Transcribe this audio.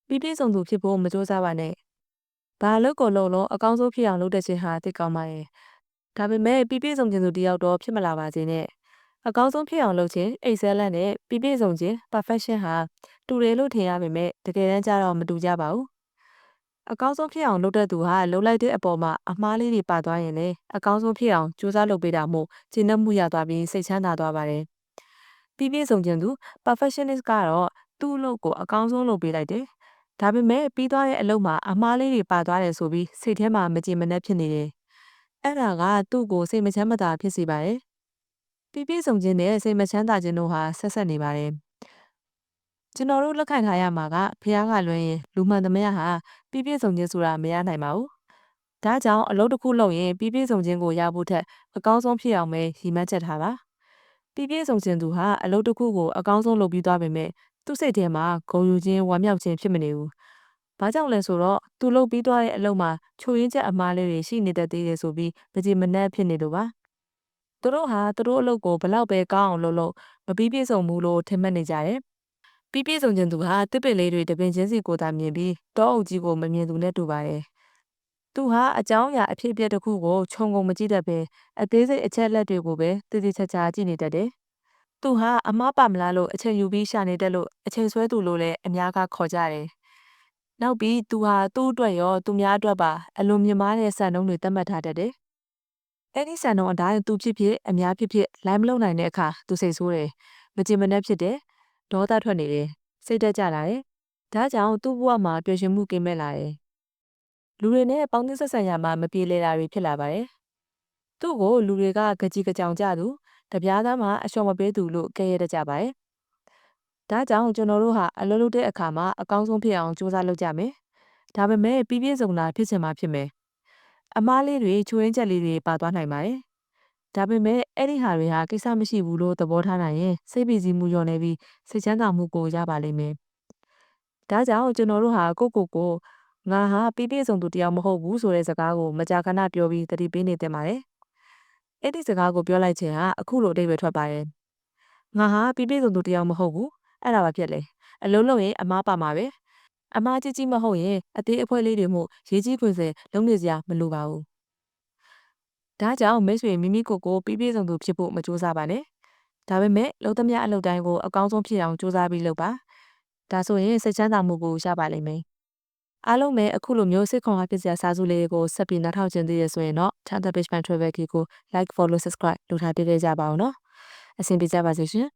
ပြီးပြည့်စုံသူဖြစ်ဖို့မကြိုးစားပါနဲ့ဘာလို့ကိုလုံးလုံးအကောင်းဆုံးဖြစ်အောင်လုပ်တဲ့ခြင်းဟာသိကောင်းပါရဲ့ဒါပေမဲ့ပြီးပြည့်စုံခြင်းသူတယောက်တော့ဖြစ်မလာပါစေနဲ့အကောင်းဆုံးဖြစ်အောင်လုပ်ခြင်း excellent နဲ့ပြီးပြည့်စုံခြင်း perfection ဟာတူတယ်လို့ထင်ရပေမဲ့တကယ်တမ်းကျတော့မတူကြပါဘူးအကောင်းဆုံးဖြစ်အောင်လုပ်တဲ့သူဟာလှုပ်လိုက်တဲ့အပေါ်မှာအမှားလေးတွေပါသွားရင်လေအကောင်းဆုံးဖြစ်အောင်ကြိုးစားလုပ်ပေးတာမို့ကျေနပ်မှုရသွားပြီးစိတ်ချမ်းသာသွားပါတယ်ပြီးပြည့်စုံခြင်းသူ perfectionist ကတော့သူ့အလုပ်ကိုအကောင်းဆုံးလုပ်ပေးလိုက်တယ်ဒါပေမဲ့ပြီးသွားတဲ့အလုပ်မှာအမှားလေးတွေပါသွားတယ်ဆိုပြီးစိတ်ထဲမှာမကြေမနက်ဖြစ်နေတယ်အဲ့ဒါကသူ့ကိုစိတ်မချမ်းမသာဖြစ်စေပါတယ်ပြီးပြည့်စုံခြင်းနဲ့စိတ်မချမ်းသာခြင်းတို့ဟာဆက်ဆက်နေပါတယ်ကျွန်တော်တို့လက်ခံထားရမှာကဖះကလွှဲရင်လူမှန်သမျှဟာပြီးပြည့်စုံခြင်းဆိုတာမရနိုင်ပါဘူးဒါကြောင့်အလုပ်တစ်ခုလုပ်ရင်ပြီးပြည့်စုံခြင်းကိုရဖို့ထက်အကောင်းဆုံးဖြစ်အောင်ပဲရည်မှန်းချက်ထားပါပြီးပြည့်စုံခြင်းသူဟာအလုပ်တစ်ခုကိုအကောင်းဆုံးလုပ်ပြီးသွားပေမဲ့သူ့စိတ်ထဲမှာဂုဏ်ယူခြင်းဝမ်းမြောက်ခြင်းဖြစ်မနေဘူး။ဘာကြောင့်လဲဆိုတော့သူလုပ်ပြီးသွားတဲ့အလုပ်မှာချို့ယွင်းချက်အမှားလေးတွေရှိနေတတ်သေးတယ်ဆိုပြီးမကြည်မနှက်ဖြစ်နေလို့ပါ။သူတို့ဟာသူတို့အလုပ်ကိုဘလောက်ပဲကောင်းအောင်လုပ်မပြီးပြည့်စုံဘူးလို့ထင်မှတ်နေကြတယ်။ပြီးပြည့်စုံခြင်းသူဟာတစ်ပင်လေးတွေတပင်ချင်းစီကိုသာမြင်ပြီးတောအုပ်ကြီးကိုမမြင်သူနဲ့တူပါတယ်။သူဟာအကြောင်းအရာအဖြစ်အပျက်တစ်ခုကိုခြုံငုံမကြည့်တတ်ပဲအသေးစိတ်အချက်လက်တွေကိုပဲတည်တည်ချာချာကြည့်နေတတ်တယ်။သူဟာအမားပါမလားလို့အချိန်ယူပြီးရှာနေတယ်လို့အချိန်ဆွဲသူလို့လည်းအများကခေါ်ကြတယ်။နောက်ပြီးသူဟာသူ့အတွက်ရောသူများအတွက်ပါအလွန်မြင့်မားတဲ့စံနှုန်းတွေသတ်မှတ်ထားတတ်တယ်။အဲ့ဒီစံနှုန်းအတိုင်းသူဖြစ်ဖြစ်အများဖြစ်ဖြစ်လိုင်းမလုံနိုင်တဲ့အခါသူစိတ်ဆိုးတယ်။မကြင်မနှက်ဖြစ်တယ်။ဒေါသထွက်နေတယ်။စိတ်တက်ကြလာတယ်။ဒါကြောင့်သူ့ဘဝမှာပျော်ရွှင်မှုကင်းမဲ့လာတယ်။လူတွေနဲ့ပေါင်းသင်းဆက်ဆံရမှာမပြေလည်တာတွေဖြစ်လာပါတယ်။သူ့ကိုလူတွေကကြည်ကြောင်ကြသူတပြားသားမှာအလျှော်မပေးသူလို့ကဲရတတ်ကြပါတယ်။ဒါကြောင့်ကျွန်တော်တို့ဟာအလုပ်လုပ်တဲ့အခါမှာအကောင်းဆုံးဖြစ်အောင်ကြိုးစားလုပ်ကြမယ်။ဒါပေမဲ့ပြီးပြည့်စုံတာဖြစ်ချင်မှဖြစ်မယ်။အမားလေးတွေချိုးရင်းချက်လေးတွေပါသွားနိုင်ပါတယ်။ဒါပေမဲ့အဲ့ဒီဟာတွေဟာကိစ္စမရှိဘူးလို့သဘောထားနိုင်ရင်စိတ်ပီစီမှုလျော့နေပြီးစိတ်ချမ်းသာမှုကိုရပါလိမ့်မယ်။ဒါကြောင့်ကျွန်တော်တို့ဟာကိုငါဟာပြီးပြည့်စုံသူတယောက်မဟုတ်ဘူးဆိုတဲ့စကားကိုမကြာခဏပြောပြီးသတိပေးနေသင့်ပါတယ်။အဲ့ဒီစကားကိုပြောလိုက်ခြင်းဟာအခုလိုအဓိပ္ပာယ်ထွက်ပါတယ်။ငါဟာပြီးပြည့်စုံသူတယောက်မဟုတ်ဘူး။အဲ့ဒါဘာဖြစ်လဲ။အလုံးလုံးရင်အမားပါမှာပဲ။အမားကြီးမဟုတ်ရင်အသေးအဖွဲလေးတွေမှုရေးကြီးခွင်စင်လုံးနေစရာမလိုပါဘူး။ဒါကြောင့်မိတ်ဆွေမိမိကိုပြီးပြည့်စုံသူဖြစ်ဖို့မကြိုးစားပါနဲ့။ဒါပေမဲ့လုံးသမျှအလုပ်တိုင်းကိုအကောင်းဆုံးဖြစ်အောင်ကြိုးစားပြီးလုပ်ပါ။ဒါဆိုရင်စိတ်ချမ်းသာမှုကိုရပါလိမ့်မယ်။အားလုံးပဲအခုလိုမျိုးစိတ်ခွန်အားဖြစ်စရာစာစုလေးကိုဆက်ပြီးနားထောင်ကျင်သေးရဆိုရင်တော့ Chanta Page Pan Travel Key ကို like follow subscribe လုပ်ထားပေးကြပါဦးနော်။အဆင်ပြေကြပါစေရှင်